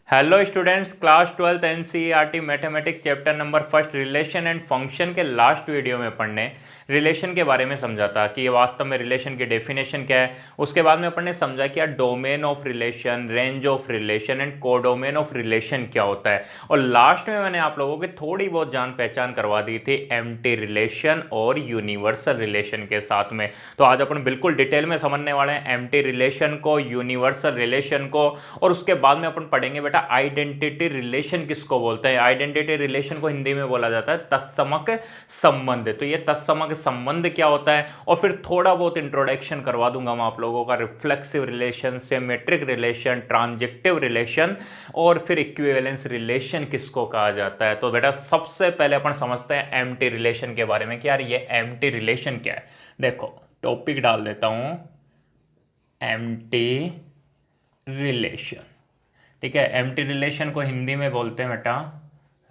Hello students, class 12th NCERT mathematics chapter number first relation and function के last video में पढ़ने relation के बारे में समझा था कि ये वास्तव में रिलेशन की डेफिनेशन क्या है। उसके बाद में अपन ने समझा कि domain of relation, range of relation and codomain of relation क्या होता है। और लास्ट में मैंने आप लोगों की थोड़ी बहुत जान पहचान करवा दी थी एम्प्टी रिलेशन और यूनिवर्सल रिलेशन के साथ में। तो आज अपन बिल्कुल डिटेल में समझने वाले हैं एम्प्टी रिलेशन को, यूनिवर्सल रिलेशन को, और उसके बाद में अपन पढ़ेंगे बेटा आइडेंटिटी रिलेशन किसको बोलते हैं। आइडेंटिटी रिलेशन को हिंदी में बोला जाता है तत्समक संबंध। तो ये तत्समक संबंध क्या होता है, और फिर थोड़ा बहुत इंट्रोडक्शन करवा दूंगा मैं आप लोगों का reflexive relation, symmetric relation, transitive relation, और फिर इक्विवेलेंस रिलेशन किसको कहा जाता है। तो बेटा सबसे पहले अपन समझते हैं एम्प्टी रिलेशन के बारे में कि यार ये एम्प्टी रिलेशन क्या है। देखो टॉपिक डाल देता हूं, एम्प्टी रिलेशन। ठीक है, एम्प्टी रिलेशन को हिंदी में बोलते हैं बेटा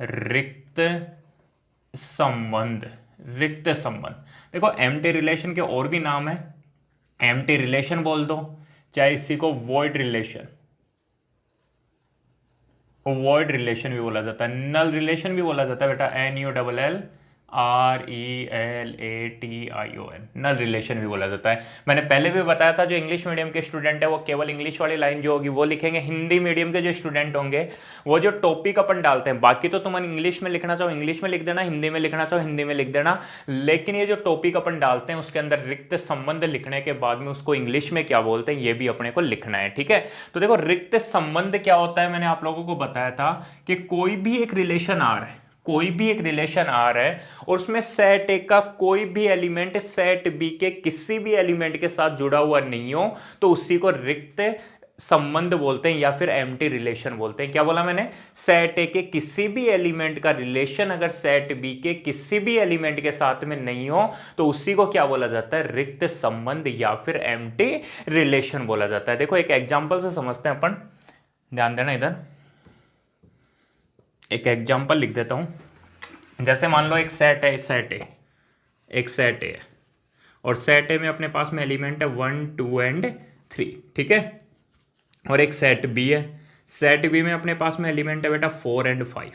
रिक्त संबंध। रिक्त संबंध। देखो एम्प्टी रिलेशन के और भी नाम है, एम्प्टी रिलेशन बोल दो, चाहे इसी को वॉइड रिलेशन, वॉइड रिलेशन भी बोला जाता है, नल रिलेशन भी बोला जाता है बेटा, NULLRELATION, नल रिलेशन भी बोला जाता है। मैंने पहले भी बताया था जो इंग्लिश मीडियम के स्टूडेंट है वो केवल इंग्लिश वाली लाइन जो होगी वो लिखेंगे, हिंदी मीडियम के जो स्टूडेंट होंगे वो जो टॉपिक अपन डालते हैं, बाकी तो तुम इंग्लिश में लिखना चाहो इंग्लिश में लिख देना, हिंदी में लिखना चाहो हिंदी में लिख देना, लेकिन ये जो टॉपिक अपन डालते हैं उसके अंदर रिक्त संबंध लिखने के बाद में उसको इंग्लिश में क्या बोलते हैं ये भी अपने को लिखना है। ठीक है, तो देखो रिक्त संबंध क्या होता है, मैंने आप लोगों को बताया था कि कोई भी एक रिलेशन आ रहा है, कोई भी एक रिलेशन आ रहा है और उसमें सेट ए का कोई भी एलिमेंट सेट बी के किसी भी एलिमेंट के साथ जुड़ा हुआ नहीं हो तो उसी को रिक्त संबंध बोलते हैं या फिर एम्प्टी रिलेशन बोलते हैं। क्या बोला मैंने, सेट ए के किसी भी एलिमेंट का रिलेशन अगर सेट बी के किसी भी एलिमेंट के साथ में नहीं हो तो उसी को क्या बोला जाता है, रिक्त संबंध या फिर एम्प्टी रिलेशन बोला जाता है। देखो एक एग्जांपल से समझते हैं अपन, ध्यान देना इधर, एक एग्जांपल लिख देता हूं। जैसे मान लो एक सेट है, एक सेट है और सेट ए में अपने पास में एलिमेंट है 1 2 एंड 3। ठीक है, और एक सेट बी है, सेट बी में अपने पास में एलिमेंट है बेटा 4 एंड 5।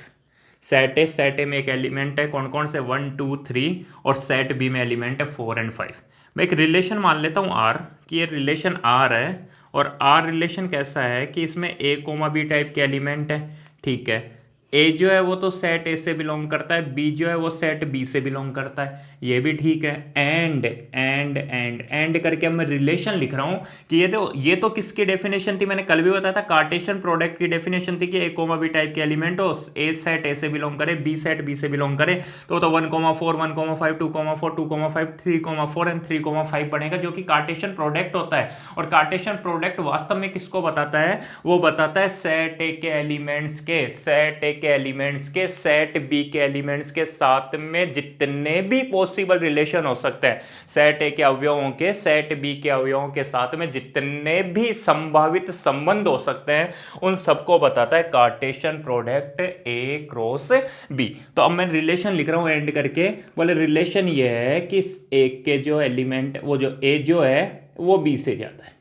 सेट ए में एक एलिमेंट है, कौन कौन से, 1 2 3, और सेट बी में एलिमेंट है 4 एंड 5। मैं एक रिलेशन मान लेता हूँ आर, कि ये रिलेशन आर है, और आर रिलेशन कैसा है कि इसमें ए कोमा बी टाइप के एलिमेंट है। ठीक है, ए जो है वो तो सेट ए से बिलोंग करता है, बी जो है वो सेट बी से बिलोंग करता है, ये भी ठीक है। एंड करके अब मैं रिलेशन लिख रहा हूं कि ये तो किसकी डेफिनेशन थी, मैंने कल भी बताया था, कार्टेशियन प्रोडक्ट की डेफिनेशन थी कि ए कोमा बी टाइप के एलिमेंट हो, ए सेट ए से बिलोंग करे, बी सेट बी से बिलोंग करे, तो 1,4 1,5 2,4 2,5 3,4 एंड 3,5 बनेगा, जो कि कार्टेशियन प्रोडक्ट होता है। और कार्टेशियन प्रोडक्ट वास्तव में किसको बताता है, वो बताता है सेट ए के एलिमेंट्स के, सेट ए के एलिमेंट्स के सेट बी के एलिमेंट्स के साथ में जितने भी पॉसिबल रिलेशन हो सकते हैं, सेट ए के अवयवों के सेट बी के अवयवों के साथ में जितने भी संभावित संबंध हो सकते हैं उन सबको बताता है Cartesian product A cross B. तो अब मैं रिलेशन लिख रहा हूं एंड करके, बोले रिलेशन ये है कि ए के जो एलिमेंट, वो जो ए जो है वो बी से ज्यादा है,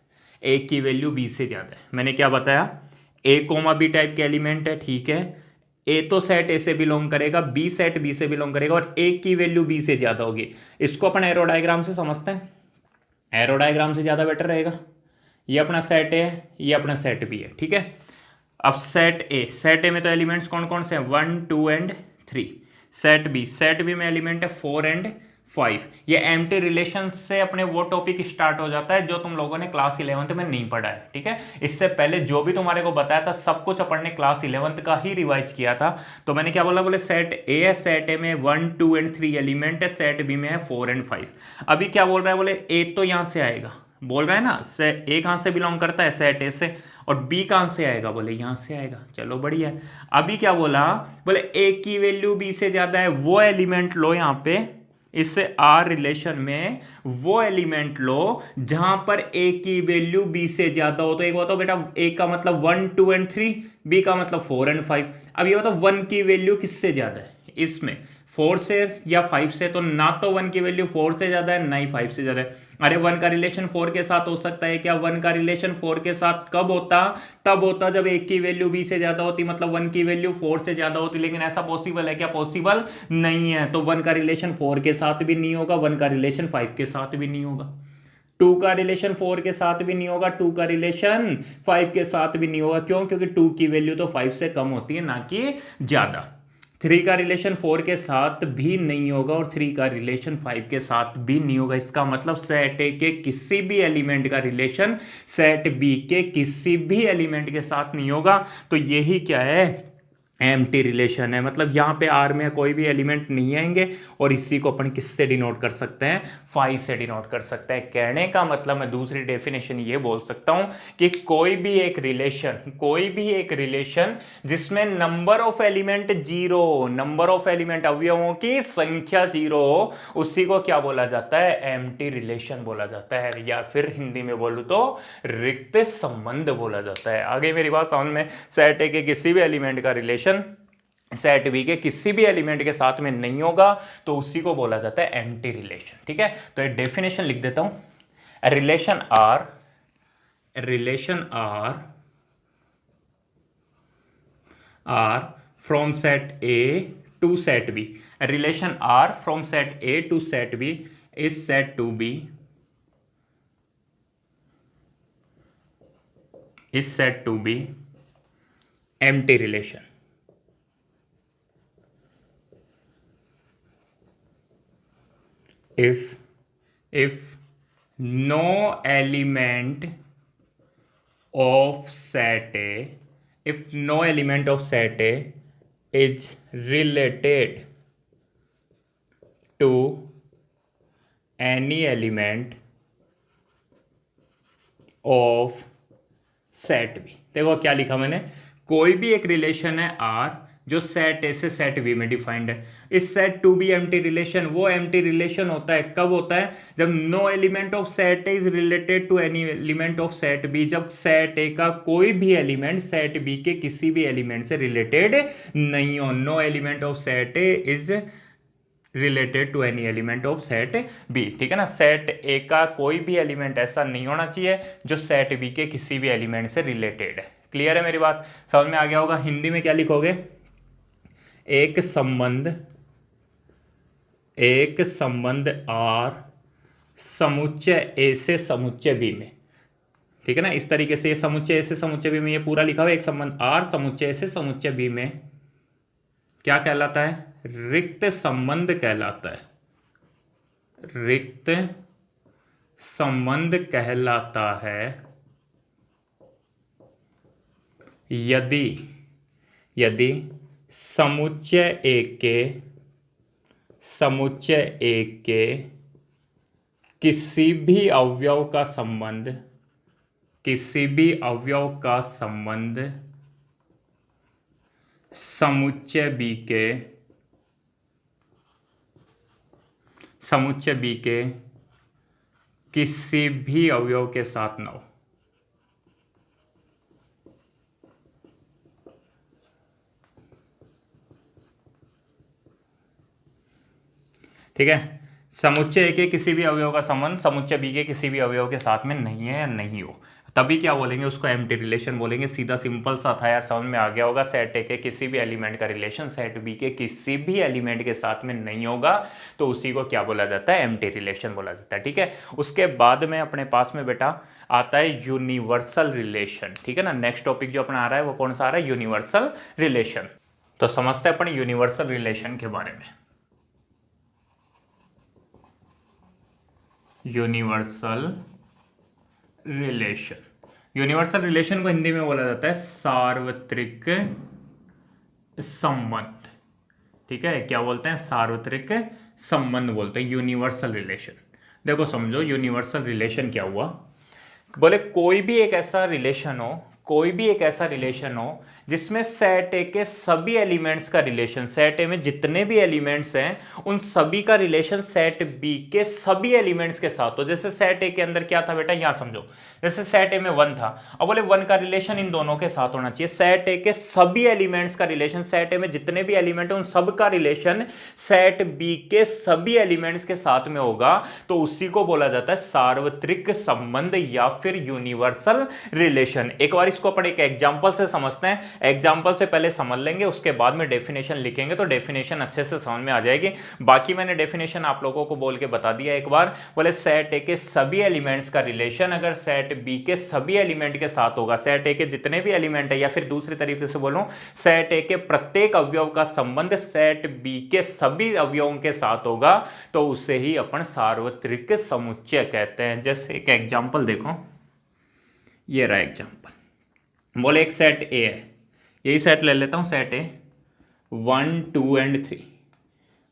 ए की वैल्यू बी से ज्यादा है। मैंने क्या बताया, ए कोमा बी टाइप के एलिमेंट है, ठीक है, ए तो सेट ए से बिलोंग करेगा, बी सेट बी से बिलोंग करेगा, और ए की वैल्यू बी से ज्यादा होगी। इसको अपन एरो डायग्राम से समझते हैं, एरो डायग्राम से ज्यादा बेटर रहेगा। ये अपना सेट ए है, ये अपना सेट बी है। ठीक है, अब सेट ए में तो एलिमेंट्स कौन कौन से हैं, 1 2 एंड 3। सेट बी में एलिमेंट है 4 एंड 5। ये एम्प्टी रिलेशन से अपने वो टॉपिक स्टार्ट हो जाता है जो तुम लोगों ने क्लास 11th में नहीं पढ़ा है। ठीक है, इससे पहले जो भी तुम्हारे को बताया था सब कुछ अपन ने क्लास 11th का ही रिवाइज किया था। तो मैंने क्या बोला, बोले सेट ए है, सेट ए में 1 2 एंड 3 एलिमेंट है, सेट बी में है 4 एंड 5। अभी क्या बोल रहा है, बोले ए तो यहां से आएगा, बोल रहा है ना, ए कहां से बिलोंग करता है, सेट ए से, और बी कहां से आएगा, बोले यहां से आएगा। चलो बढ़िया है। अभी क्या बोला, बोले ए की वैल्यू बी से ज्यादा है, वो एलिमेंट लो यहां पे, इससे आर रिलेशन में वो एलिमेंट लो जहां पर ए की वैल्यू बी से ज्यादा हो। तो एक बताओ बेटा, ए का मतलब 1 2 एंड 3, बी का मतलब 4 एंड 5। अब ये बताओ 1 की वैल्यू किससे ज्यादा है, इसमें 4 से या 5 से, तो ना तो 1 की वैल्यू 4 से ज्यादा है ना ही 5 से ज्यादा है। अरे 1 का रिलेशन 4 के साथ हो सकता है क्या? 1 का रिलेशन 4 के साथ कब होता? तब होता जब एक की वैल्यू b से ज्यादा होती, मतलब 1 की वैल्यू 4 से ज्यादा होती। लेकिन ऐसा पॉसिबल है क्या? पॉसिबल नहीं है। तो 1 का रिलेशन 4 के साथ भी नहीं होगा, 1 का रिलेशन 5 के साथ भी नहीं होगा, 2 का रिलेशन 4 के साथ भी नहीं होगा, 2 का रिलेशन 5 के साथ भी नहीं होगा। क्यों? क्योंकि 2 की वैल्यू तो 5 से कम होती है, ना कि ज्यादा। 3 का रिलेशन 4 के साथ भी नहीं होगा और 3 का रिलेशन 5 के साथ भी नहीं होगा। इसका मतलब सेट ए के किसी भी एलिमेंट का रिलेशन सेट बी के किसी भी एलिमेंट के साथ नहीं होगा। तो यही क्या है? एम्प्टी रिलेशन है। मतलब यहाँ पे आर में कोई भी एलिमेंट नहीं आएंगे और इसी को अपन किससे डिनोट कर सकते हैं? 5 से डिनोट कर सकते हैं। कहने का मतलब मैं दूसरी डेफिनेशन ये बोल सकता हूं कि कोई भी एक रिलेशन जिसमें number of element zero, number of element अवयवों की संख्या जीरो हो, उसी को क्या बोला जाता है? एम्प्टी रिलेशन बोला जाता है, या फिर हिंदी में बोलूं तो रिक्त संबंध बोला जाता है। आगे मेरी बात समझ में? सेट ए के किसी भी एलिमेंट का रिलेशन सेट बी के किसी भी एलिमेंट के साथ में नहीं होगा, तो उसी को बोला जाता है एम्प्टी रिलेशन। ठीक है, तो एक डेफिनेशन लिख देता हूं। Relation R from set A to set B, relation R from set A to set B is said to be empty relation if no element of set A is related to any element of set B. देखो क्या लिखा मैंने, कोई भी एक relation है are जो set ए से सेट बी में डिफाइंड है। इस said to be empty relation, वो एम्प्टी रिलेशन होता है कब होता है? जब no element of set A is related to any element of set B, जब सेट ए का कोई भी एलिमेंट सेट बी के किसी भी एलिमेंट से रिलेटेड नहीं हो। No element of set A is related to any element of set B. ठीक है ना, सेट ए का कोई भी एलिमेंट ऐसा नहीं होना चाहिए जो सेट बी के किसी भी एलिमेंट से रिलेटेड है। क्लियर है मेरी बात? समझ में आ गया होगा। हिंदी में क्या लिखोगे? एक संबंध आर समुच्चय ए से समुच्चय बी में। ठीक है ना, इस तरीके से ये समुच्चय ए से समुच्चय बी में ये पूरा लिखा हुआ है। एक संबंध आर समुच्चय ए से समुच्चय बी में क्या कहलाता है? रिक्त संबंध कहलाता है। रिक्त संबंध कहलाता है यदि समुच्चय एक के किसी भी अवयव का संबंध समुच्चय बी के किसी भी अवयव के साथ न हो। ठीक है, समुच्चय ए के किसी भी अवयव का संबंध समुच्चय बी के किसी भी अवयव के साथ में नहीं है या नहीं हो, तभी क्या बोलेंगे? उसको एम्प्टी रिलेशन बोलेंगे। सीधा सिंपल सा था यार, समझ में आ गया होगा। सेट ए के किसी भी एलिमेंट का रिलेशन सेट बी के किसी भी एलिमेंट के साथ में नहीं होगा, तो उसी को क्या बोला जाता है? एम्प्टी रिलेशन बोला जाता है। ठीक है, उसके बाद में अपने पास में बेटा आता है यूनिवर्सल रिलेशन। ठीक है ना, नेक्स्ट टॉपिक जो अपना आ रहा है वो कौन सा आ रहा है? Universal relation. तो समझते हैं अपन यूनिवर्सल रिलेशन के बारे में। यूनिवर्सल रिलेशन को हिंदी में बोला जाता है सार्वत्रिक संबंध। ठीक है, क्या बोलते हैं? सार्वत्रिक संबंध बोलते हैं यूनिवर्सल रिलेशन। देखो समझो, यूनिवर्सल रिलेशन क्या हुआ? बोले कोई भी एक ऐसा रिलेशन हो जिसमें सेट ए के सभी एलिमेंट्स का रिलेशन, सेट ए में जितने भी एलिमेंट्स हैं उन सभी का रिलेशन सेट बी के सभी एलिमेंट्स के साथ हो। जैसे सेट ए के अंदर क्या था बेटा, यहां समझो, जैसे सेट ए में 1 था, अब बोले 1 का रिलेशन इन दोनों के साथ होना चाहिए। सेट ए के सभी एलिमेंट्स का रिलेशन, सेट ए में जितने भी एलिमेंट है उन सब का रिलेशन सेट बी के सभी एलिमेंट्स के साथ में होगा, तो उसी को बोला जाता है सार्वत्रिक संबंध या फिर यूनिवर्सल रिलेशन। एक बार इसको अपन एक एग्जांपल से समझते हैं, एग्जांपल से पहले समझ लेंगे, उसके बाद में डेफिनेशन लिखेंगे तो डेफिनेशन अच्छे से समझ में आ जाएगी। बाकी मैंने डेफिनेशन आप लोगों को बोल के बता दिया एक बार। बोले सेट ए के सभी एलिमेंट्स का रिलेशन अगर सेट बी के सभी एलिमेंट के साथ होगा, सेट ए के जितने भी एलिमेंट है, या फिर दूसरी तरीके से बोलूं, सेट ए के प्रत्येक अवयव का संबंध सेट बी के सभी अवयवों के साथ होगा, तो उसे ही अपन सार्वत्रिक समुच्चय कहते हैं। जैसे एक एग्जांपल देखो, ये रहा एग्जांपल। बोले एक सेट ए है, यही सेट ले लेता हूं, सेट ए 1 2 एंड 3,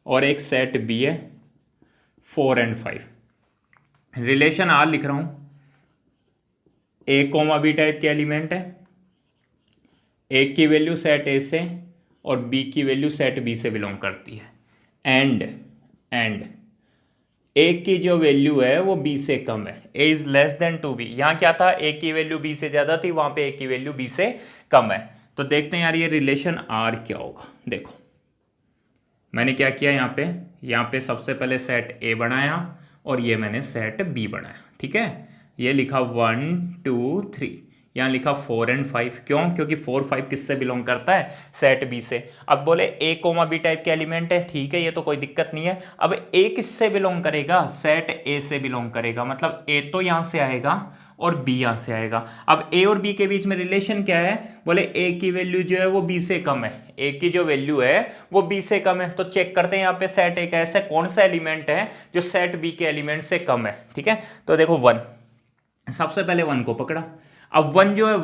और एक सेट बी है 4 एंड 5। रिलेशन आर लिख रहा हूं, ए कोमा बी टाइप के एलिमेंट है, ए की वैल्यू सेट ए से और बी की वैल्यू सेट बी से बिलोंग करती है, एंड ए की जो वैल्यू है वो बी से कम है, a is less than to b. यहां क्या था, ए की वैल्यू बी से ज्यादा थी, वहां पे ए की वैल्यू बी से कम है। तो देखते हैं यार ये रिलेशन आर क्या होगा। देखो मैंने क्या किया, यहाँ पे सबसे पहले सेट ए बनाया और ये मैंने सेट बी बनाया, ठीक है। ये लिखा 1 2 3, यहाँ लिखा 4 एंड 5। क्यों? क्योंकि 4 5 किससे बिलोंग करता है, सेट बी से। अब बोले ए कोमा बी टाइप के एलिमेंट है, ठीक है, ये तो कोई दिक्कत नहीं है। अब ए किससे बिलोंग करेगा, सेट ए से बिलोंग करेगा, मतलब ए तो यहां से आएगा और बी यहां से आएगा। अब ए और बी के बीच में रिलेशन क्या है, बोले ए की वैल्यू जो है वो बी से कम है, ए की जो वैल्यू है वो बी से कम है। तो चेक करते हैं यहाँ पे सेट ए का ऐसा कौन सा एलिमेंट है जो सेट बी के एलिमेंट से कम है, ठीक है। तो देखो 1, सबसे पहले 1 को पकड़ा। अब 1 जो है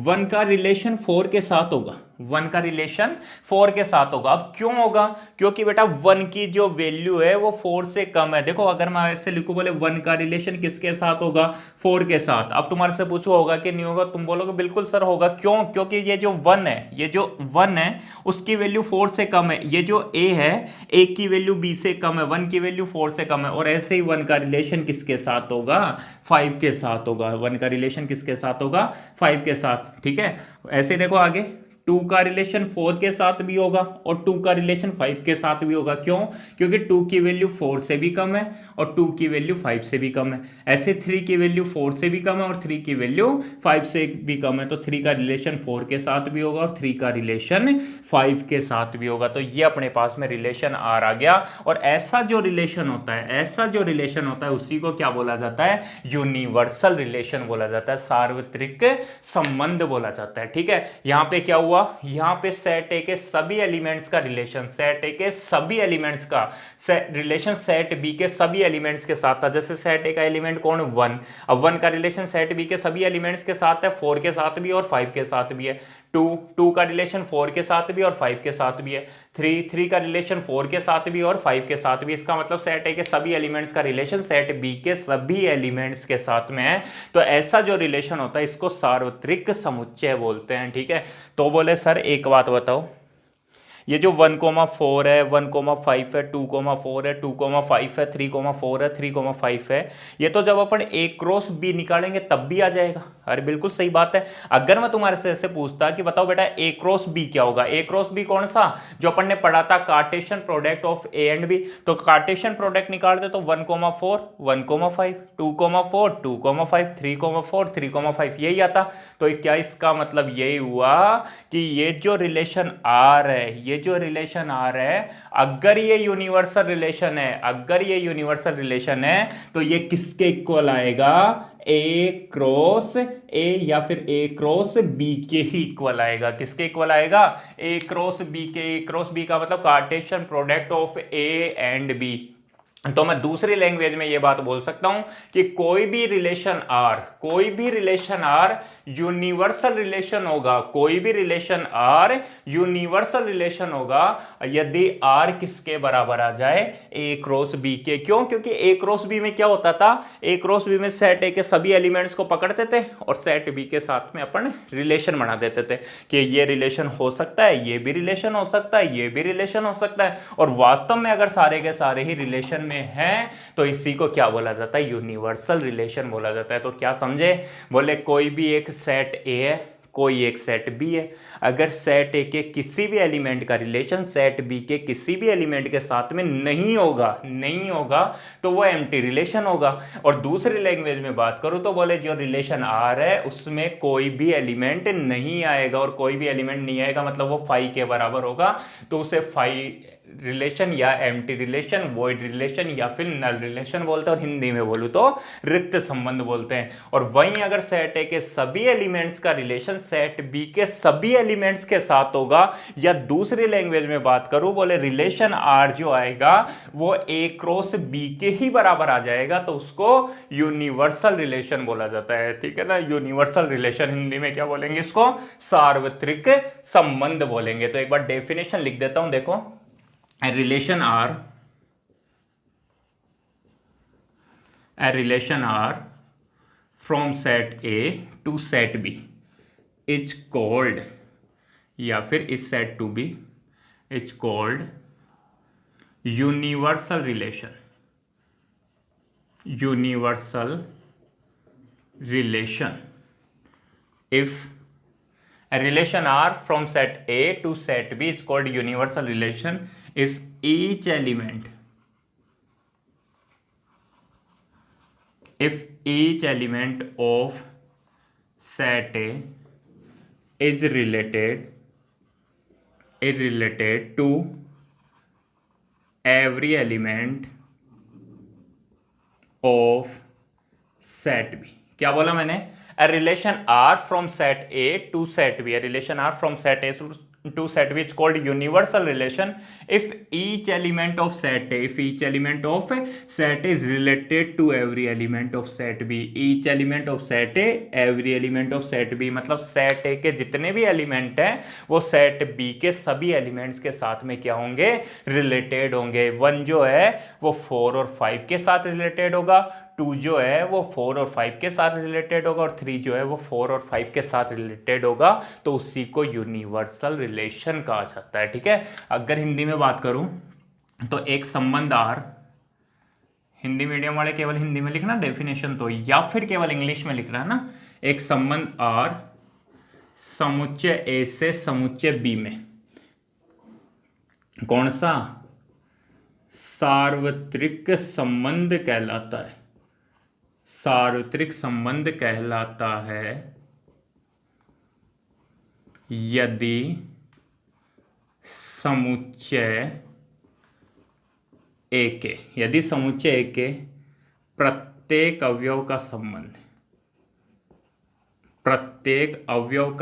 1 का रिलेशन 4 के साथ होगा, 1 का रिलेशन 4 के साथ होगा। अब क्यों होगा, क्योंकि बेटा 1 की जो वैल्यू है वो 4 से कम है। देखो अगर मैं ऐसे लिखूं, बोले 1 का रिलेशन किसके साथ होगा, 4 के साथ। अब तुम्हारे से पूछो होगा कि नहीं होगा, तुम बोलोगे बिल्कुल सर होगा। क्यों? क्योंकि ये जो 1 है उसकी वैल्यू 4 से कम है। ये जो ए है, ए की वैल्यू बी से कम है, 1 की वैल्यू 4 से कम है। और ऐसे ही 1 का रिलेशन किसके साथ होगा, 5 के साथ होगा। 1 का रिलेशन किसके साथ होगा, 5 के साथ, ठीक है। ऐसे देखो आगे 2 का रिलेशन 4 के साथ भी होगा और 2 का रिलेशन 5 के साथ भी होगा। क्यों? क्योंकि 2 की वैल्यू 4 से भी कम है और 2 की वैल्यू 5 से भी कम है। ऐसे 3 की वैल्यू 4 से भी कम है और 3 की वैल्यू 5 से भी कम है। तो 3 का रिलेशन 4 के साथ भी होगा और 3 का रिलेशन 5 के साथ भी होगा। तो ये अपने पास में रिलेशन आर आ गया। और ऐसा जो रिलेशन होता है उसी को क्या बोला जाता है, यूनिवर्सल रिलेशन बोला जाता है, सार्वत्रिक संबंध बोला जाता है, ठीक है। यहां पे क्या हुआ, यहां पे सेट ए के सभी एलिमेंट्स का रिलेशन, सेट ए के सभी एलिमेंट्स का रिलेशन सेट बी के सभी एलिमेंट्स के साथ था। जैसे सेट ए का एलिमेंट कौन, 1। अब 1 का रिलेशन सेट बी के सभी एलिमेंट्स के साथ है, 4 के साथ भी और 5 के साथ भी है। 2 का रिलेशन 4 के साथ भी और 5 के साथ भी है। 3 का रिलेशन 4 के साथ भी और 5 के साथ भी। इसका मतलब सेट ए के सभी एलिमेंट्स का रिलेशन सेट बी के सभी एलिमेंट्स के साथ में है। तो ऐसा जो रिलेशन होता है इसको सार्वत्रिक समुच्चय बोलते हैं, ठीक है। तो बोले सर एक बात बताओ, ये जो 1,4 है, 1,5 है, 2,4 है, 2,5 है, 3,4 है, 3,5 है, ये तो जब अपन ए क्रॉस बी निकालेंगे तब भी आ जाएगा। अरे बिल्कुल सही बात है। अगर मैं तुम्हारे से ऐसे पूछता कि बताओ बेटा ए क्रॉस बी क्या होगा, ए क्रॉस बी कौन सा, जो अपन ने पढ़ा था Cartesian product of A and B. तो कार्टेशियन प्रोडक्ट निकालते तो 1,4 1,5, 2,4 2,5, 3,4 3,5 यही आता। तो क्या इसका मतलब यही हुआ कि ये जो रिलेशन आर है, ये जो रिलेशन आर है, अगर ये यूनिवर्सल रिलेशन है तो ये किसके इक्वल आएगा, ए क्रॉस ए या फिर ए क्रॉस बी के ही इक्वल आएगा। किसके इक्वल आएगा, ए क्रॉस बी के। ए क्रॉस बी का मतलब Cartesian product of A and B. तो मैं दूसरी लैंग्वेज में ये बात बोल सकता हूं कि कोई भी रिलेशन आर यूनिवर्सल रिलेशन होगा, कोई भी रिलेशन आर यूनिवर्सल रिलेशन होगा यदि आर किसके बराबर आ जाए, ए क्रॉस बी के। क्यों? क्योंकि ए क्रॉस बी में क्या होता था, ए क्रॉस बी में सेट ए के सभी एलिमेंट्स को पकड़ते थे और सेट बी के साथ में अपन रिलेशन बना देते थे कि ये रिलेशन हो सकता है, ये भी रिलेशन हो सकता है, ये भी रिलेशन हो सकता है। और वास्तव में अगर सारे के सारे ही रिलेशन में हैं तो इसी को क्या बोला जाता है, यूनिवर्सल रिलेशन बोला जाता है। तो क्या समझे, बोले कोई भी एक सेट ए है, कोई एक सेट बी है, अगर सेट ए के किसी भी एलिमेंट का रिलेशन सेट बी के किसी भी एलिमेंट के साथ में नहीं होगा तो वो एम्प्टी रिलेशन होगा। और दूसरी लैंग्वेज में बात करूं तो बोले जो रिलेशन आर है उसमें कोई भी एलिमेंट नहीं आएगा, और कोई भी एलिमेंट नहीं आएगा मतलब वो फाई के बराबर होगा, तो उसे फाई रिलेशन या एम्प्टी रिलेशन, वॉइड रिलेशन या फिर नल रिलेशन बोलते हैं, और हिंदी में बोलूं तो रिक्त संबंध बोलते हैं। और वहीं अगर सेट ए के सभी एलिमेंट्स का रिलेशन सेट बी के सभी एलिमेंट्स के साथ होगा, या दूसरी लैंग्वेज में बात करूं बोले रिलेशन आर जो आएगा वो ए क्रॉस बी के ही बराबर आ जाएगा, तो उसको यूनिवर्सल रिलेशन बोला जाता है। ठीक है ना, यूनिवर्सल रिलेशन हिंदी में क्या बोलेंगे, इसको सार्वत्रिक संबंध बोलेंगे। तो एक बार डेफिनेशन लिख देता हूं, देखो, a relation R from set A to set B is called, या फिर इस set to B is called universal relation if a relation R from set A to set B is called universal relation if each element of set A is related to every element of set B। क्या बोला मैंने, a relation R from set A to set B, a relation R from set A to set B is called universal relation if each element of set A is related to every element of set B। each element of set A, every element of set B मतलब set A के जितने भी element हैं वो set B के सभी elements के साथ में क्या होंगे, रिलेटेड होंगे। 1 जो है वो 4 और 5 के साथ रिलेटेड होगा, 2 जो है वो 4 और 5 के साथ रिलेटेड होगा, और 3 जो है वो 4 और 5 के साथ रिलेटेड होगा, तो उसी को यूनिवर्सल रिलेशन कहा जाता है। ठीक है, अगर हिंदी में बात करूं तो एक संबंध आर, हिंदी मीडियम वाले केवल हिंदी में लिखना डेफिनेशन तो, या फिर केवल इंग्लिश में लिखना है ना, एक संबंध आर समुच्चय ए से समुच्चय बी में कौन सा, सार्वत्रिक संबंध कहलाता है, सार्वत्रिक संबंध कहलाता है यदि समुच्चय ए के प्रत्येक अवयव का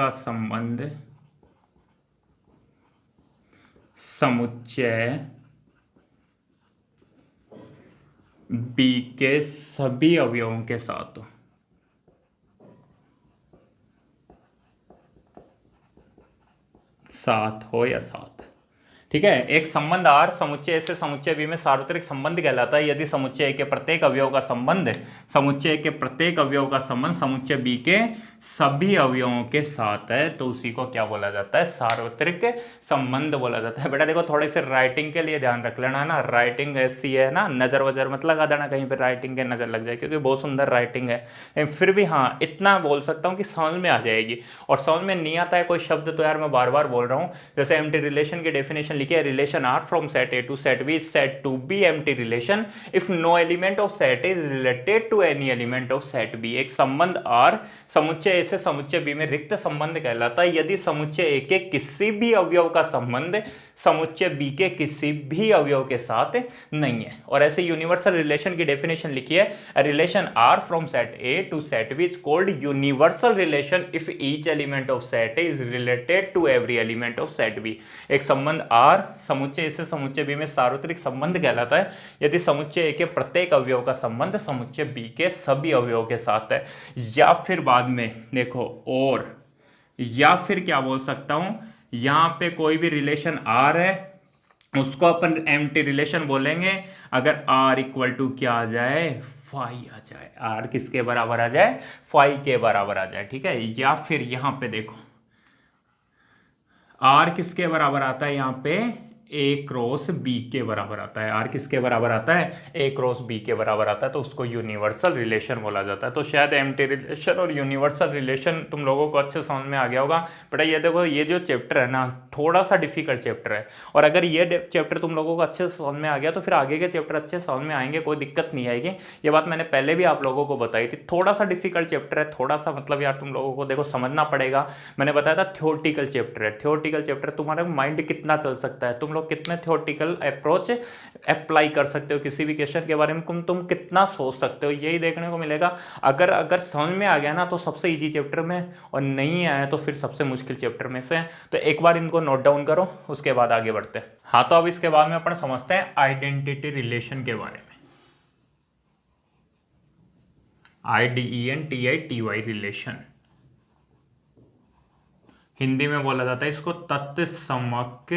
संबंध समुच्चय बी के सभी अवयवों के साथ हो। या साथ, ठीक है। एक संबंध आर समुच्चय ए से समुच्चय बी में सार्वत्रिक संबंध कहलाता है यदि समुच्चय ए के प्रत्येक अवयव का संबंध समुच्चय बी के सभी अवयवों के साथ है, तो उसी को क्या बोला जाता है, सार्वत्रिक संबंध बोला जाता है। बेटा देखो, थोड़े से राइटिंग के लिए ध्यान रख लेना ना, राइटिंग ऐसी है ना, नजर वजर मत लगा देना कहीं पे राइटिंग के नजर लग जाए, क्योंकि बहुत सुंदर राइटिंग है। फिर भी हाँ, इतना बोल सकता हूँ कि समझ में आ जाएगी, और समझ में नहीं आता है कोई शब्द तो यार मैं बार बार बोल रहा हूँ। जैसे एम्प्टी रिलेशन की डेफिनेशन लिखी है, relation R from set A to set B is said to be empty relation if no element of set is related to any element of set B. एक संबंध आर समुच्चय ए से समुच्चय B में रिक्त संबंध कहलाता है यदि समुच्चय ए के किसी भी अवयव का संबंध समुच्चय बी के किसी भी अवयव के साथ नहीं है। और ऐसे यूनिवर्सल रिलेशन की डेफिनेशन लिखी है, relation R from set A to set B is called universal relation if each element of set A is related to every element of set B. एक संबंध आर आर समुच्चय ए से समुच्चय B में सार्वत्रिक संबंध कहलाता है यदि समुच्चय ए के प्रत्येक अवयव का संबंध समुच्चय बी के सभी अवयवों के साथ है। या फिर बाद में देखो और, या फिर क्या बोल सकता हूं, यहां पे कोई भी रिलेशन आर है उसको अपन एम्प्टी रिलेशन बोलेंगे अगर आर इक्वल टू क्या आ जाए, फाई आ जाए, आर किसके बराबर आ जाए, फाई के बराबर आ जाए, ठीक है। या फिर यहां पे देखो आर किसके बराबर आता है, यहां पे ए क्रॉस बी के बराबर आता है। आर किसके बराबर आता है, ए क्रॉस बी के बराबर आता है, तो उसको यूनिवर्सल रिलेशन बोला जाता है। तो शायद एम्प्टी रिलेशन और यूनिवर्सल रिलेशन तुम लोगों को अच्छे समझ में आ गया होगा। बेटा ये देखो, ये जो चैप्टर है ना थोड़ा सा डिफिकल्ट चैप्टर है, और अगर ये चैप्टर तुम लोगों को अच्छे से समझ में आ गया तो फिर आगे के चैप्टर अच्छे से समझ में आएंगे, कोई दिक्कत नहीं आएगी। ये बात मैंने पहले भी आप लोगों को बताई थी। थोड़ा सा डिफिकल्ट चैप्टर है, थोड़ा सा मतलब यार तुम लोगों को देखो समझना पड़ेगा। मैंने बताया था थ्योरेटिकल चैप्टर है, थ्योरेटिकल चैप्टर तुम्हारा माइंड कितना चल सकता है, तुम लोग कितने थ्योरेटिकल अप्रोच अप्लाई कर सकते हो किसी भी क्वेश्चन के बारे में, तुम कितना सोच सकते हो, यही देखने को मिलेगा। अगर समझ में आ गया ना तो सबसे इजी चैप्टर में, और नहीं आया तो फिर सबसे मुश्किल चैप्टर में से। तो एक बार इनको नोट डाउन करो, उसके बाद आगे बढ़ते हैं। हाँ, तो अब इसके बाद में अपन समझते हैं आइडेंटिटी रिलेशन के बारे में। IDENTITY रिलेशन, हिंदी में बोला जाता है इसको तत्समक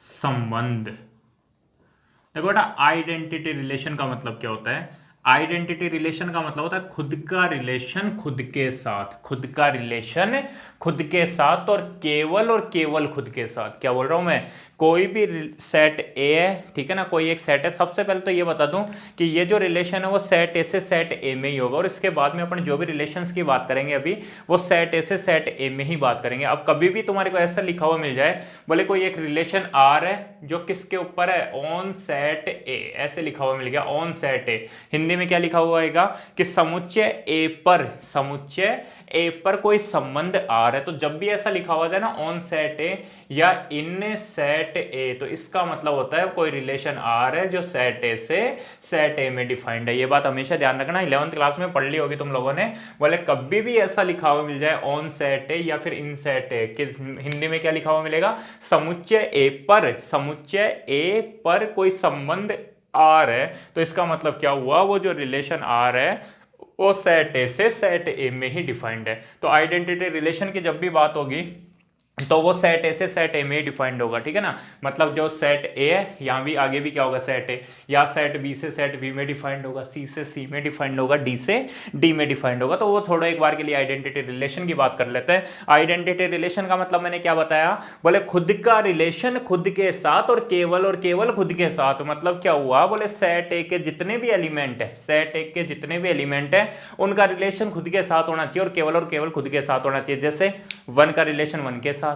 संबंध। देखो बेटा, आइडेंटिटी रिलेशन का मतलब क्या होता है, आइडेंटिटी रिलेशन का मतलब होता है खुद का रिलेशन खुद के साथ, खुद का रिलेशन खुद के साथ और केवल खुद के साथ। क्या बोल रहा हूं मैं, कोई भी सेट ए है, ठीक है ना, कोई एक सेट है। सबसे पहले तो ये बता दूं कि ये जो रिलेशन है वो सेट ए से सेट ए में ही होगा, और इसके बाद में अपन जो भी रिलेशंस की बात करेंगे अभी वो सेट ए से सेट ए में ही बात करेंगे। अब कभी भी तुम्हारे को ऐसा लिखा हुआ मिल जाए, बोले कोई एक रिलेशन आर है जो किसके ऊपर है, ऑन सेट ए, ऐसे लिखा हुआ मिल गया ऑन सेट ए। हिंदी में क्या लिखा हुआ है कि समुच्चय ए पर, समुच्चय ए पर कोई संबंध आर है। तो जब भी ऐसा लिखा हुआ है ना ऑन सेट ए या इन सेट ए, तो इसका मतलब होता है कोई रिलेशन आर है जो सेट ए से सेट ए में डिफाइंड है। ये बात हमेशा ध्यान रखना, 11th क्लास में पढ़ ली होगी तुम लोगों ने। बोले कभी भी ऐसा लिखा हुआ मिल जाए ऑन सेट ए या फिर इन सेट ए, कि हिंदी में क्या लिखा हुआ मिलेगा, समुच्चय ए पर, समुच्चय ए पर कोई संबंध आर है, तो इसका मतलब क्या हुआ, वो जो रिलेशन आर है वो सेट ए से सेट ए में ही डिफाइंड है। तो आइडेंटिटी रिलेशन की जब भी बात होगी तो वो सेट ए से सेट ए में ही डिफाइंड होगा, ठीक है ना। मतलब जो सेट ए है यहाँ भी आगे भी क्या होगा सेट ए, या सेट बी से सेट बी में डिफाइंड होगा, सी से सी में डिफाइंड होगा, डी से डी में डिफाइंड होगा। तो वो छोड़ो, एक बार के लिए आइडेंटिटी रिलेशन की बात कर लेते हैं। आइडेंटिटी रिलेशन का मतलब मैंने क्या बताया, बोले खुद का रिलेशन खुद के साथ और केवल खुद के साथ। मतलब क्या हुआ, बोले सेट ए के जितने भी एलिमेंट है, सेट ए के जितने भी एलिमेंट है उनका रिलेशन खुद के साथ होना चाहिए और केवल खुद के साथ होना चाहिए। जैसे 1 का रिलेशन 1 के साथ,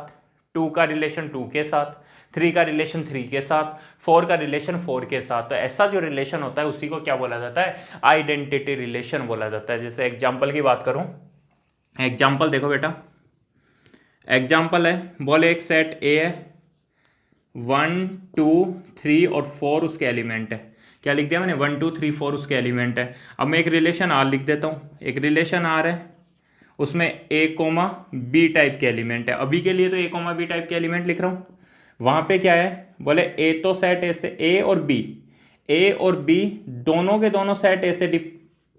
2 का रिलेशन 2 के साथ, 3 का रिलेशन 3 के साथ, 4 का रिलेशन 4 के साथ। तो ऐसा जो रिलेशन होता है उसी को क्या बोला जाता है, आइडेंटिटी रिलेशन बोला जाता है। जैसे एग्जांपल की बात करूं, एग्जांपल देखो बेटा, एग्जांपल है, बोले एक सेट ए है, 1 2 3 और 4 उसके एलिमेंट है। क्या लिख दिया मैंने, 1 2 3 4 उसके एलिमेंट है। अब मैं एक रिलेशन आर लिख देता हूं, एक रिलेशन आर है, उसमें ए कोमा बी टाइप के एलिमेंट है। अभी के लिए तो ए कोमा बी टाइप के एलिमेंट लिख रहा हूं। वहां पे क्या है, बोले ए तो सेट ए से, ए और बी दोनों के दोनों सेट ए से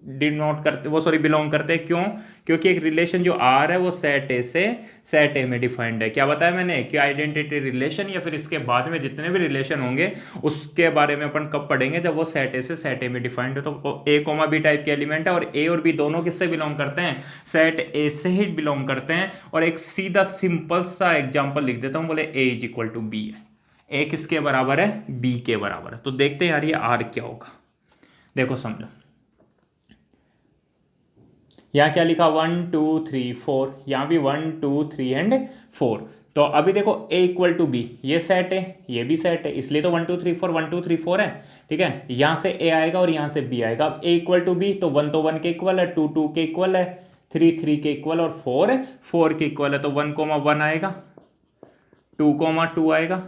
डिनोट करते, वो सॉरी बिलोंग करते हैं। क्यों, क्योंकि एक रिलेशन जो आर है वो सेट ए से सेट ए में डिफाइंड है। क्या बताया मैंने कि आइडेंटिटी रिलेशन या फिर इसके बाद में जितने भी रिलेशन होंगे उसके बारे में अपन कब पढ़ेंगे, जब वो सेट ए से सेट ए में डिफाइंड है। तो ए कोमा बी टाइप के एलिमेंट है और ए और बी दोनों किससे बिलोंग करते हैं, सेट ए से ही बिलोंग करते हैं। और एक सीधा सिंपल सा एग्जाम्पल लिख देता हूं, बोले ए इज इक्वल टू बी है, ए किसके बराबर है, बी के बराबर है। तो देखते हैं यार ये आर क्या होगा, देखो समझो। यहाँ क्या लिखा 1 2 3 4, यहाँ भी 1 2 3 एंड 4। तो अभी देखो a इक्वल टू बी, ये सेट है ये भी सेट है, इसलिए तो 1 2 3 4 1 2 3 4 है, ठीक है। यहाँ से a आएगा और यहाँ से b आएगा। अब a इक्वल टू b, तो 1 के इक्वल है, 2 2 के इक्वल है, 3 3 के इक्वल और 4 4 के इक्वल है। तो 1 1 आएगा, 2 2 आएगा,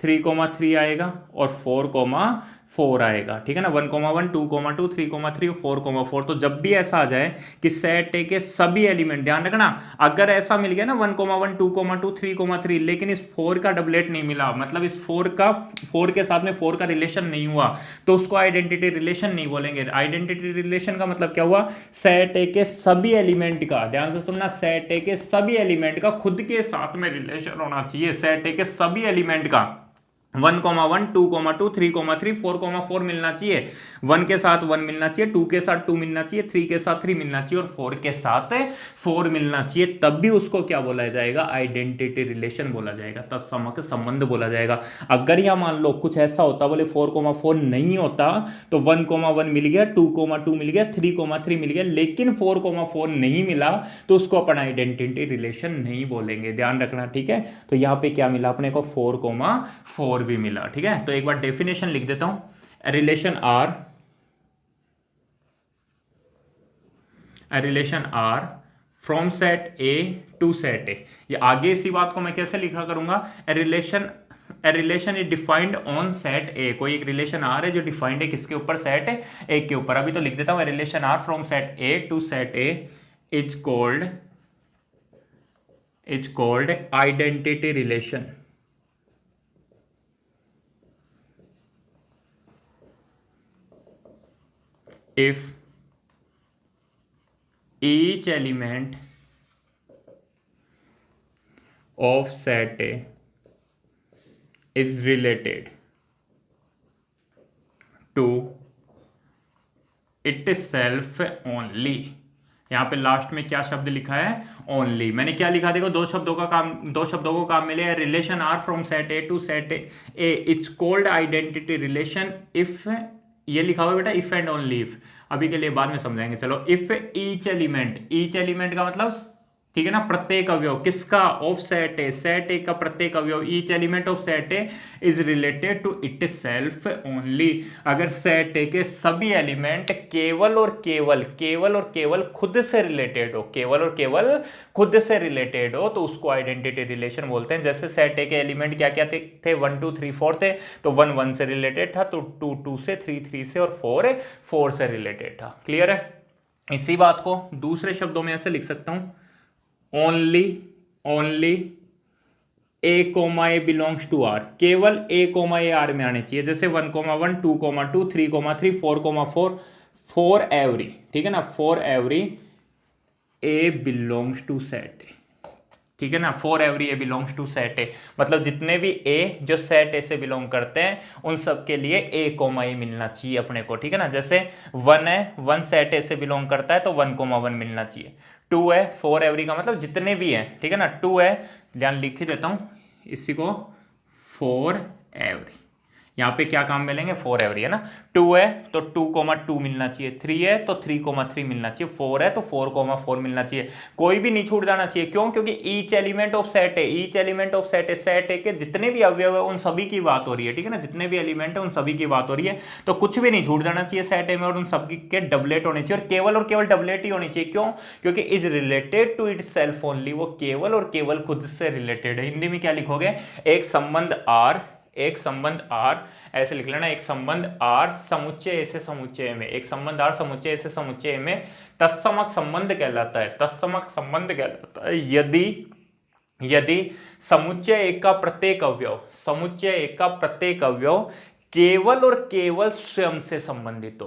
3 3 आएगा और 4 4 आएगा, ठीक है ना, 1,1 2,2 3,3 और 4,4। तो जब भी ऐसा आ जाए कि सेट ए के सभी एलिमेंट, ध्यान रखना, अगर ऐसा मिल गया ना 1,1 2,2 3,3 लेकिन इस 4 का डबलेट नहीं मिला, मतलब इस 4 के साथ में 4 का रिलेशन नहीं हुआ, तो उसको आइडेंटिटी रिलेशन नहीं बोलेंगे। आइडेंटिटी रिलेशन का मतलब क्या हुआ, सेट ए के सभी एलिमेंट का, ध्यान से सुनना, सेट ए के सभी एलिमेंट का खुद के साथ में रिलेशन होना चाहिए। सेट ए के सभी एलिमेंट का 1,1 2,2 3,3 4,4 मिलना चाहिए, 1 के साथ 1 मिलना चाहिए, 2 के साथ 2 मिलना चाहिए, 3 के साथ 3 मिलना चाहिए और 4 के साथ 4 मिलना चाहिए, तब भी उसको क्या बोला जाएगा, आइडेंटिटी रिलेशन बोला जाएगा, तत्समक संबंध बोला जाएगा। अगर या मान लो कुछ ऐसा होता, बोले 4,4 नहीं होता, तो 1,1 मिल गया, 2,2 मिल गया, 3,3 मिल गया, लेकिन 4,4 नहीं मिला, तो उसको अपन आइडेंटिटी रिलेशन नहीं बोलेंगे, ध्यान रखना, ठीक है। तो यहां पे क्या मिला अपने को, 4,4 भी मिला, ठीक है। तो एक बार डेफिनेशन लिख देता हूं, relation R from set A to set A. ये आगे इसी बात को मैं कैसे लिखा करूंगा, relation is defined on set A. कोई एक रिलेशन आर है जो डिफाइंड है किसके ऊपर, सेट ए के ऊपर। अभी तो लिख देता हूं, relation R from set A to set A is called identity relation. If each element of set A is related to itself only। यहां पे लास्ट में क्या शब्द लिखा है, ओनली। मैंने क्या लिखा, देखो दो शब्दों को काम मिले, relation R from set A to set A it's called identity relation if, ये लिखा हुआ बेटा इफ एंड ओनली इफ, अभी के लिए बाद में समझाएंगे। चलो, इफ ईच एलिमेंट का मतलब, ठीक है ना, प्रत्येक अवयव किसका, ऑफ सेट ए का प्रत्येक अवयव, each element of set A is related to itself only. अगर सेट ए के सभी एलिमेंट केवल और केवल खुद से रिलेटेड हो, खुद से रिलेटेड हो, तो उसको आइडेंटिटी रिलेशन बोलते हैं। जैसे सेट ए के एलिमेंट क्या क्या थे 1 2 3 4 थे, तो 1 1 से रिलेटेड था, तो 2 2 से, 3 3 से और 4 4 से रिलेटेड था। क्लियर है। इसी बात को दूसरे शब्दों में ऐसे लिख सकता हूं, only a comma a belongs to R, केवल ए कोमा ए आर में आने चाहिए। जैसे 1,1 2,2 3,3 4,4 फॉर एवरी, ठीक है ना, for every a belongs to set A, ठीक है ना, for every a belongs to set A, मतलब जितने भी ए जो सेट ए से बिलोंग करते हैं उन सब के लिए ए कोमा ए मिलना चाहिए अपने को, ठीक है ना। जैसे 1 है, 1 सेट ए से बिलोंग करता है, तो 1,1 मिलना चाहिए। 2 है, फॉर एवरी का मतलब जितने भी हैं, ठीक है ना। 2 है, ध्यान लिख ही देता हूं इसी को, फॉर एवरी, यहाँ पे क्या काम मिलेंगे, फॉर एवरी, है ना। 2 है तो 2,2 मिलना चाहिए, 3 है तो 3,3 मिलना चाहिए, 4 है तो 4,4 मिलना चाहिए, कोई भी नहीं छूट जाना चाहिए। क्यों, क्योंकि each element of set A, set A के जितने भी अवयव है उन सभी की बात हो रही है, ठीक है ना, जितने भी एलिमेंट है उन सभी की बात हो रही है, तो कुछ भी नहीं छूट जाना चाहिए सेट ए में, और उन सभी के डबलेट होने चाहिए, और केवल डबलेट ही होनी चाहिए। क्यों, क्योंकि is related to itself only, वो केवल और केवल खुद से रिलेटेड है। हिंदी में क्या लिखोगे, एक संबंध आर ऐसे लिख लेना, एक संबंध आर समुच्चय से समुच्चय में, एक संबंध आर समुच्चय से समुच्चय में तत्समक संबंध कहलाता है। यदि समुच्चय एक का प्रत्येक अवयव केवल और केवल स्वयं से संबंधित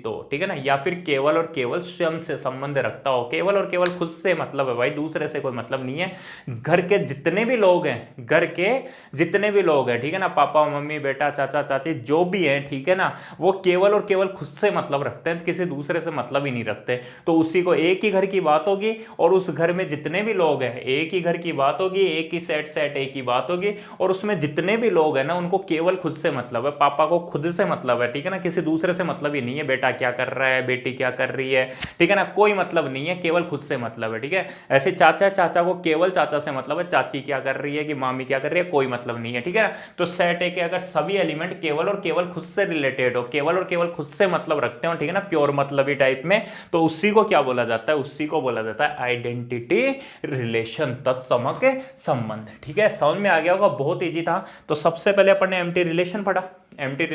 हो, ठीक है ना, या फिर केवल और केवल स्वयं से संबंध रखता हो। केवल और केवल खुद से मतलब है भाई, दूसरे से कोई मतलब नहीं है। घर के जितने भी लोग हैं, ठीक है ना, पापा मम्मी बेटा चाचा चाची जो भी है, ठीक है ना, वो केवल और केवल खुद से मतलब रखते हैं, किसी दूसरे से मतलब ही नहीं रखते। तो उसी को एक ही घर की बात होगी, और उस घर में जितने भी लोग हैं एक ही घर की बात होगी, एक ही सेट एक की बात होगी, और उसमें जितने भी लोग हैं ना उनको केवल खुद से मतलब है। पापा को खुद से मतलब है, ठीक है ना, किसी दूसरे से मतलब ही नहीं है, बेटा क्या कर रहा है, बेटी क्या कर रही है, ठीक है ना, कोई मतलब नहीं है, केवल खुद से मतलब है, ठीक है। ऐसे चाचा है, चाचा को केवल चाचा से मतलब है, चाची क्या कर रही है कि मामी क्या कर रही है, कोई मतलब नहीं है, ठीक है। तो सेट ए के अगर सभी एलिमेंट केवल और केवल खुद से रिलेटेड हो, केवल और केवल खुद से मतलब रखते हो, ठीक है ना, प्योर मतलबी टाइप में, तो उसी को क्या बोला जाता है, उसी को बोला जाता है आइडेंटिटी रिलेशन, तत्समक संबंध, ठीक है। समझ में आ गया होगा, बहुत इजी था। तो सबसे पहले अपन ने एम्प्टी रिलेशन पढ़ा। एम्प्टी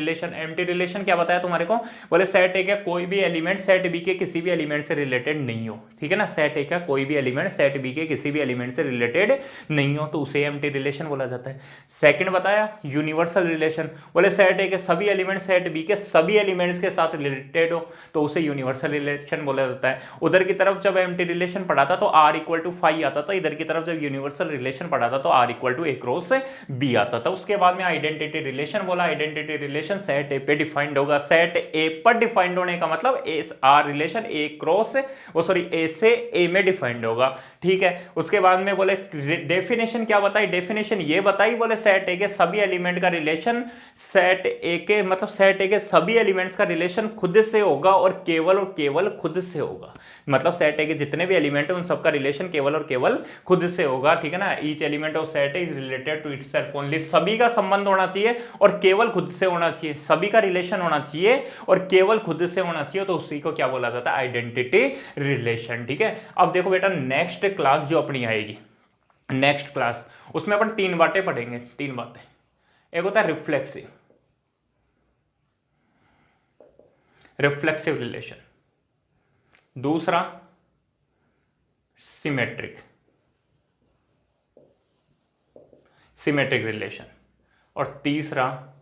रिलेशन क्या बताया तुम्हारे को, बोले सेट ए का कोई भी एलिमेंट सेट बी के किसी भी एलिमेंट से रिलेटेड नहीं हो, ठीक है ना, सेट ए का कोई भी एलिमेंट सेट बी के किसी भी एलिमेंट से रिलेटेड नहीं हो तो उसे एम्प्टी रिलेशन बोला जाता है। सेकंड बताया यूनिवर्सल रिलेशन, बोले सेट ए के सभी एलिमेंट सेट बी के सभी एलिमेंट्स के साथ रिलेटेड हो तो उसे यूनिवर्सल रिलेशन बोला जाता है। उधर की तरफ जब एम्प्टी रिलेशन पढ़ा था तो आर इक्वल टू फाई आता था, इधर की तरफ जब यूनिवर्सल रिलेशन पढ़ा था तो R equal to A cross B आता था। उसके बाद में आइडेंटिटी रिलेशन बोला, आइडेंटिटी रिलेशन सेट ए पे डिफाइंड होगा, सेट ए पर डिफाइंड होने का मतलब A R relation A cross वो सॉरी ए से ए में डिफाइंड होगा, ठीक है। उसके बाद में बोले डेफिनेशन क्या बताई, डेफिनेशन ये बताई, बोले सेट ए के सभी एलिमेंट का रिलेशन सेट ए के मतलब सेट ए के सभी एलिमेंट्स का रिलेशन खुद से होगा और केवल खुद से होगा, मतलब सेट ए के जितने भी एलिमेंट है उन सबका रिलेशन केवल और केवल खुद से होगा, ठीक है ना। Each element of set A is related to itself only, सभी का संबंध होना चाहिए और केवल खुद से होना चाहिए, सभी का रिलेशन होना चाहिए और केवल खुद से होना चाहिए, तो उसी को क्या बोला जाता है आइडेंटिटी रिलेशन, ठीक है। अब देखो बेटा नेक्स्ट क्लास जो अपनी आएगी, नेक्स्ट क्लास उसमें अपन तीन बातें पढ़ेंगे, तीन बातें। एक होता है रिफ्लेक्सिव रिलेशन, दूसरा सिमेट्रिक रिलेशन और तीसरा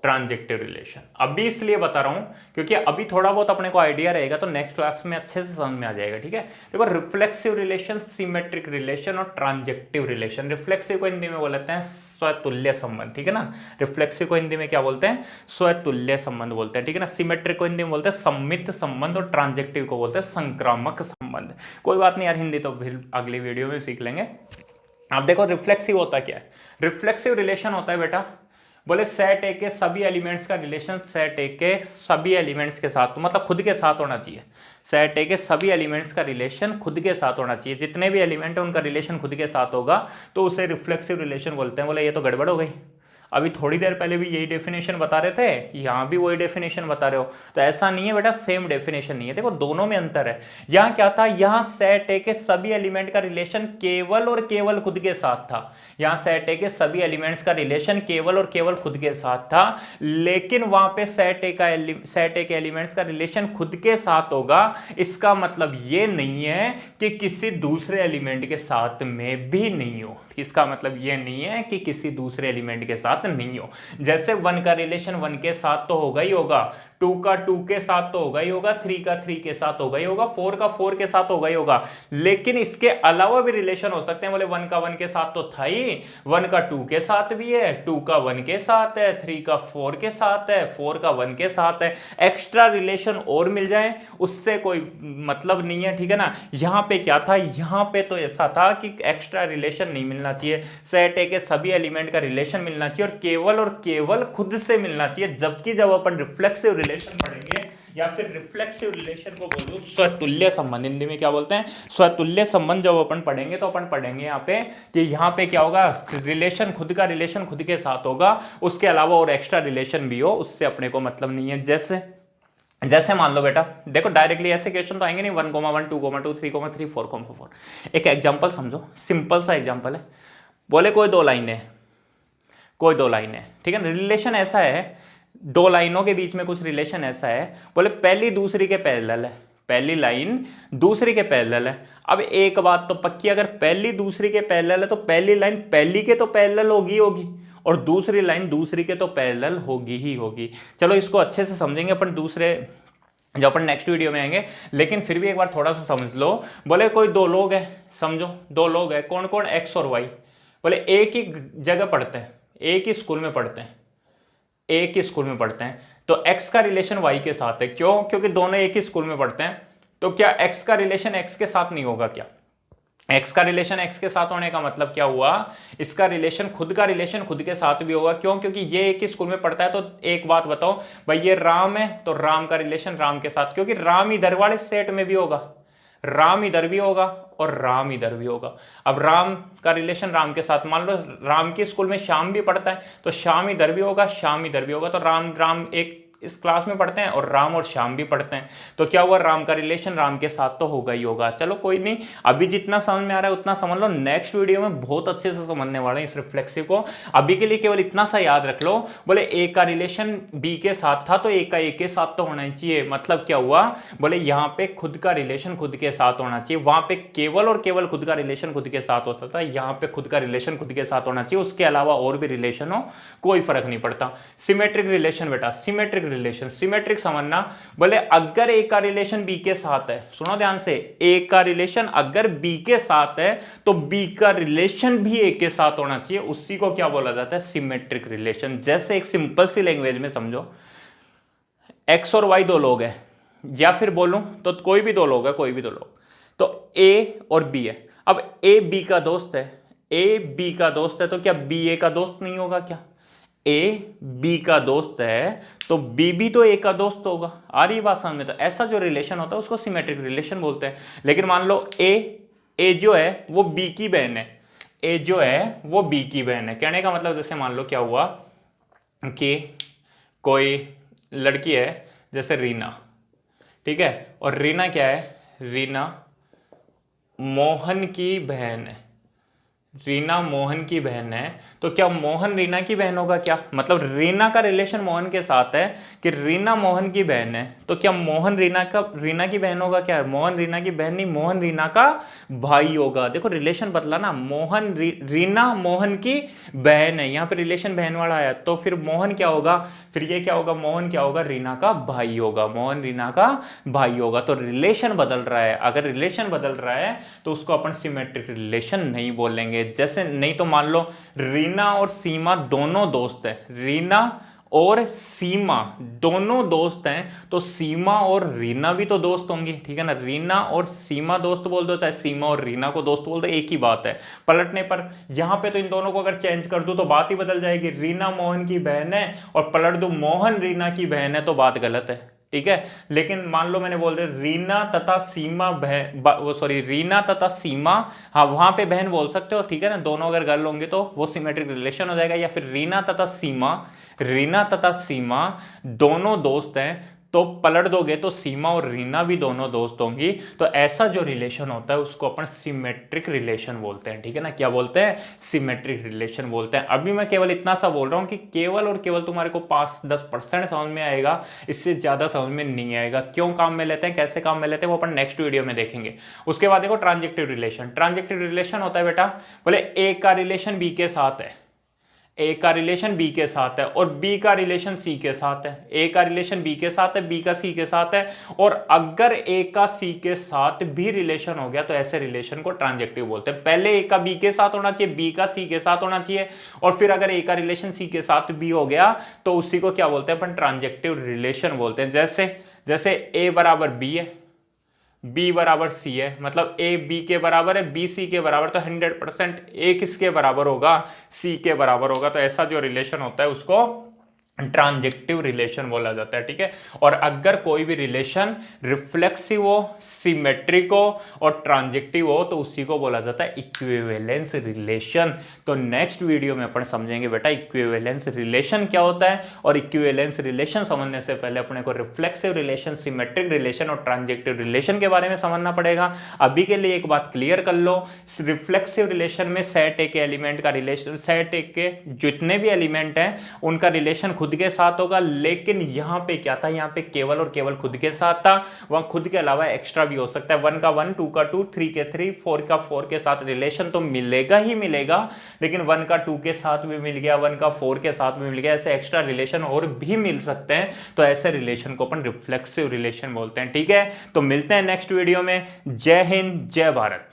ट्रांजेक्टिव रिलेशन। अभी इसलिए बता रहा हूं क्योंकि अभी थोड़ा बहुत अपने को आइडिया रहेगा तो नेक्स्ट क्लास में अच्छे से समझ में आ जाएगा, ठीक है। देखो रिफ्लेक्सिव रिलेशन, सिमेट्रिक रिलेशन और ट्रांजेक्टिव रिलेशन। रिफ्लेक्सिव को हिंदी में बोलते हैं स्वतुल्य संबंध, ठीक है ना, रिफ्लेक्सिव को हिंदी में क्या बोलते हैं, स्वतुल्य संबंध बोलते हैं, ठीक है ना। सिमेट्रिक को हिंदी में बोलते हैं सम्मित संबंध और ट्रांजेक्टिव को बोलते हैं संक्रामक संबंध। कोई बात नहीं यार, हिंदी तो फिर अगली वीडियो में सीख लेंगे। अब देखो रिफ्लेक्सिव होता क्या है, रिफ्लेक्सिव रिलेशन होता है बेटा, बोले सेट ए के सभी एलिमेंट्स का रिलेशन सेट ए के सभी एलिमेंट्स के साथ, तो मतलब खुद के साथ होना चाहिए, सेट ए के सभी एलिमेंट्स का रिलेशन खुद के साथ होना चाहिए, जितने भी एलिमेंट है उनका रिलेशन खुद के साथ होगा तो उसे रिफ्लेक्सिव रिलेशन बोलते हैं। बोले ये तो गड़बड़ हो गई, अभी थोड़ी देर पहले भी यही डेफिनेशन बता रहे थे, यहाँ भी वही डेफिनेशन बता रहे हो, तो ऐसा नहीं है बेटा, सेम डेफिनेशन नहीं है, देखो दोनों में अंतर है। यहाँ क्या था, यहाँ सेट ए के सभी एलिमेंट का रिलेशन केवल और केवल खुद के साथ था, यहाँ सेट ए के सभी एलिमेंट्स का रिलेशन केवल और केवल खुद के साथ था, लेकिन वहां पे सेट ए के एलिमेंट्स का रिलेशन खुद के साथ होगा, इसका मतलब ये नहीं है कि किसी दूसरे एलिमेंट के साथ में भी नहीं हो, इसका मतलब ये नहीं है कि किसी दूसरे एलिमेंट के साथ नहीं हो। जैसे 1 का रिलेशन 1 के साथ तो होगा ही होगा, 2 का 2 के साथ तो होगा ही होगा, 3 का 3 के साथ होगा ही होगा, 4 का 4 के साथ होगा ही होगा, लेकिन इसके अलावा भी रिलेशन हो सकते हैं। बोले 1 का 1 के साथ तो था ही, 1 का 2 के साथ भी है, 2 का 1 के साथ है, 3 का 4 के साथ है, 4 का 1 के साथ है, एक्स्ट्रा रिलेशन और मिल जाए उससे कोई मतलब नहीं है, ठीक है ना। यहां पे क्या था, यहां पे तो ऐसा था कि एक्स्ट्रा रिलेशन नहीं मिलना चाहिए, सेट ए के सभी एलिमेंट का रिलेशन मिलना चाहिए और केवल खुद से मिलना चाहिए। जबकि जब अपन रिफ्लेक्सिव रिलेशन पढ़ेंगे या फिर रिफ्लेक्सिव रिलेशन को बोलो स्वतुल्य संबंध, हिंदी में क्या बोलते हैं, स्वतुल्य संबंध, जब अपन पढ़ेंगे तो अपन पढ़ेंगे यहाँ पे कि यहाँ पे क्या होगा, रिलेशन खुद का रिलेशन खुद के साथ होगा, उसके अलावा और एक्स्ट्रा रिलेशन भी हो उससे अपने को मतलब नहीं है। जैसे मान लो बेटा, देखो डायरेक्टली ऐसे क्वेश्चन तो आएंगे नहीं, 1,1, 2,2, 3,3, 4,4। एक एग्जांपल समझो, सिंपल सा एग्जांपल है, बोले कोई दो लाइन है, ठीक है ना, रिलेशन ऐसा है, दो लाइनों के बीच में कुछ रिलेशन ऐसा है, बोले पहली दूसरी के पैरेलल है, पहली लाइन दूसरी के पैरेलल है। अब एक बात तो पक्की, अगर पहली दूसरी के पैरेलल है तो पहली लाइन पहली के तो पैरेलल होगी और दूसरी लाइन दूसरी के तो पैरेलल होगी ही होगी। चलो इसको अच्छे से समझेंगे अपन दूसरे जब अपन नेक्स्ट वीडियो में आएंगे, लेकिन फिर भी एक बार थोड़ा सा समझ लो। बोले कोई दो लोग हैं, समझो दो लोग हैं, कौन कौन, एक्स और वाई, बोले एक ही जगह पढ़ते हैं, एक ही स्कूल में पढ़ते हैं, तो एक्स का रिलेशन वाई के साथ है, क्यों, क्योंकि दोनों एक ही स्कूल में पढ़ते हैं, तो क्या एक्स का रिलेशन एक्स के साथ नहीं होगा क्या, एक्स का रिलेशन एक्स के साथ होने का मतलब क्या हुआ, इसका रिलेशन खुद का रिलेशन खुद के साथ भी होगा। क्यों? क्योंकि ये एक ही स्कूल में पढ़ता है। तो एक बात बताओ भाई, ये राम है तो राम का रिलेशन राम के साथ, क्योंकि राम इधर वाले सेट में भी होगा, राम इधर भी होगा और राम इधर भी होगा। अब राम का रिलेशन राम के साथ, मान लो राम के स्कूल में श्याम भी पढ़ता है तो श्याम इधर भी होगा, श्याम इधर भी होगा। तो राम राम एक इस क्लास में पढ़ते हैं और राम और श्याम भी पढ़ते हैं, तो क्या हुआ, राम का रिलेशन राम के साथ तो होगा ही होगा। चलो कोई नहीं, अभी जितना समझ में आ रहा है उतना समझ लो, नेक्स्ट वीडियो में बहुत अच्छे से समझने वाले हैं इस रिफ्लेक्सिव को। अभी के लिए केवल इतना सा याद रख लो, बोले ए का रिलेशन बी के साथ था तो ए का ए के साथ तो होना ही चाहिए। मतलब क्या हुआ, बोले यहाँ पे खुद का रिलेशन खुद के साथ होना चाहिए, वहां पे केवल और केवल खुद का रिलेशन खुद के साथ होता था, यहाँ पे खुद का रिलेशन खुद के साथ होना चाहिए, उसके अलावा और भी रिलेशन हो कोई फर्क नहीं पड़ता। सिमेट्रिक रिलेशन बेटा, सिमेट्रिक रिलेशन, सिमेट्रिक समझना, बोले अगर ए का रिलेशन बी के साथ है, सुनो ध्यान से, ए का रिलेशन अगर बी के साथ है तो बी का रिलेशन भी ए के साथ होना चाहिए, उसी को क्या बोला जाता है, सिमेट्रिक रिलेशन। जैसे एक सिंपल सी लैंग्वेज में समझो, एक्स और वाई दो लोग हैं, या फिर बोलूं तो कोई भी दो लोग है, कोई भी दो लोग, तो ए और बी है। अब ए बी का दोस्त है, ए बी का दोस्त है, तो क्या बी ए का दोस्त नहीं होगा क्या? ए बी का दोस्त है तो बी भी तो ए का दोस्त होगा। आ रही बात समझ में? तो ऐसा जो रिलेशन होता है उसको सिमेट्रिक रिलेशन बोलते हैं। लेकिन मान लो ए जो है वो बी की बहन है, ए जो है वो बी की बहन है। कहने का मतलब जैसे मान लो क्या हुआ कि कोई लड़की है जैसे रीना, ठीक है, और रीना क्या है, रीना मोहन की बहन है, रीना मोहन की बहन है, तो क्या मोहन रीना की बहन होगा क्या? मतलब रीना का रिलेशन मोहन के साथ है कि रीना मोहन की बहन है, तो क्या मोहन रीना की बहन होगा क्या? मोहन रीना की बहन नहीं, मोहन रीना का भाई होगा। देखो रिलेशन बदला ना, मोहन रीना मोहन की बहन है, यहाँ पे रिलेशन बहन वाला आया, तो फिर मोहन क्या होगा, फिर ये क्या होगा, मोहन क्या होगा, रीना का भाई होगा, मोहन रीना का भाई होगा। तो रिलेशन बदल रहा है, अगर रिलेशन बदल रहा है तो उसको अपन सिमेट्रिक रिलेशन नहीं बोलेंगे। जैसे नहीं तो मान लो रीना और सीमा दोनों दोस्त हैं, रीना और सीमा दोनों दोस्त हैं, तो सीमा और रीना भी तो दोस्त होंगी, ठीक है ना। रीना और सीमा दोस्त बोल दो, चाहे सीमा और रीना को दोस्त बोल दो, एक ही बात है। पलटने पर यहां पे तो इन दोनों को अगर चेंज कर दूं तो बात ही बदल जाएगी, रीना मोहन की बहन है और पलट दूं मोहन रीना की बहन है, तो बात गलत है, ठीक है। लेकिन मान लो मैंने बोल दिया रीना तथा सीमा रीना तथा सीमा, हाँ वहां पे बहन बोल सकते हो, ठीक है ना, दोनों अगर गर्ल होंगे तो वो सिमेट्रिक रिलेशन हो जाएगा। या फिर रीना तथा सीमा दोनों दोस्त हैं, तो पलट दोगे तो सीमा और रीना भी दोनों दोस्त होंगी, तो ऐसा जो रिलेशन होता है उसको अपन सिमेट्रिक रिलेशन बोलते हैं, ठीक है ना। क्या बोलते हैं? सिमेट्रिक रिलेशन बोलते हैं। अभी मैं केवल इतना सा बोल रहा हूं कि केवल और केवल तुम्हारे को 5-10% समझ में आएगा, इससे ज्यादा समझ में नहीं आएगा। क्यों काम में लेते हैं, कैसे काम में लेते हैं, वो अपन नेक्स्ट वीडियो में देखेंगे। उसके बाद देखो ट्रांजेक्टिव रिलेशन। ट्रांजेक्टिव रिलेशन होता है बेटा, बोले ए का रिलेशन बी के साथ है, ए का रिलेशन बी के साथ है और बी का रिलेशन सी के साथ है। ए का रिलेशन बी के साथ है, बी का सी के साथ है, और अगर ए का सी के साथ भी रिलेशन हो गया तो ऐसे रिलेशन को ट्रांजेक्टिव बोलते हैं। पहले ए का बी के साथ होना चाहिए, बी का सी के साथ होना चाहिए, और फिर अगर ए का रिलेशन सी के साथ भी हो गया तो उसी को क्या बोलते हैं अपन? ट्रांजेक्टिव रिलेशन बोलते हैं। जैसे ए बराबर बी है, बी बराबर सी है, मतलब ए बी के बराबर है, बी सी के बराबर, तो 100% ए किसके बराबर होगा? सी के बराबर होगा। तो ऐसा जो रिलेशन होता है उसको ट्रांजेक्टिव रिलेशन बोला जाता है, ठीक है। और अगर कोई भी रिलेशन रिफ्लेक्सिव हो, सिमेट्रिक हो और ट्रांजेक्टिव हो तो उसी को बोला जाता है इक्विवेलेंस रिलेशन। तो नेक्स्ट वीडियो में अपन समझेंगे बेटा इक्विवेलेंस रिलेशन क्या होता है, और इक्विवेलेंस रिलेशन समझने से पहले अपने को रिफ्लेक्सिव रिलेशन, सिमेट्रिक रिलेशन और ट्रांजेक्टिव रिलेशन के बारे में समझना पड़ेगा। अभी के लिए एक बात क्लियर कर लो, रिफ्लेक्सिव रिलेशन में सेट ए के एलिमेंट का रिलेशन, सेट ए के जितने भी एलिमेंट हैं उनका रिलेशन खुद के साथ होगा। लेकिन यहां पे क्या था, यहां पे केवल और केवल खुद के साथ था, वहां खुद के अलावा एक्स्ट्रा भी हो सकता है। 1 का 1, 2 का 2, 3 के 3, 4 का 4 के साथ रिलेशन तो मिलेगा ही मिलेगा, लेकिन 1 का 2 के साथ भी मिल गया, 1 का 4 के साथ भी मिल गया, ऐसे एक्स्ट्रा रिलेशन और भी मिल सकते हैं। तो ऐसे रिलेशन को अपन रिफ्लेक्सिव रिलेशन बोलते हैं, ठीक है। तो मिलते हैं नेक्स्ट वीडियो में। जय हिंद, जय भारत।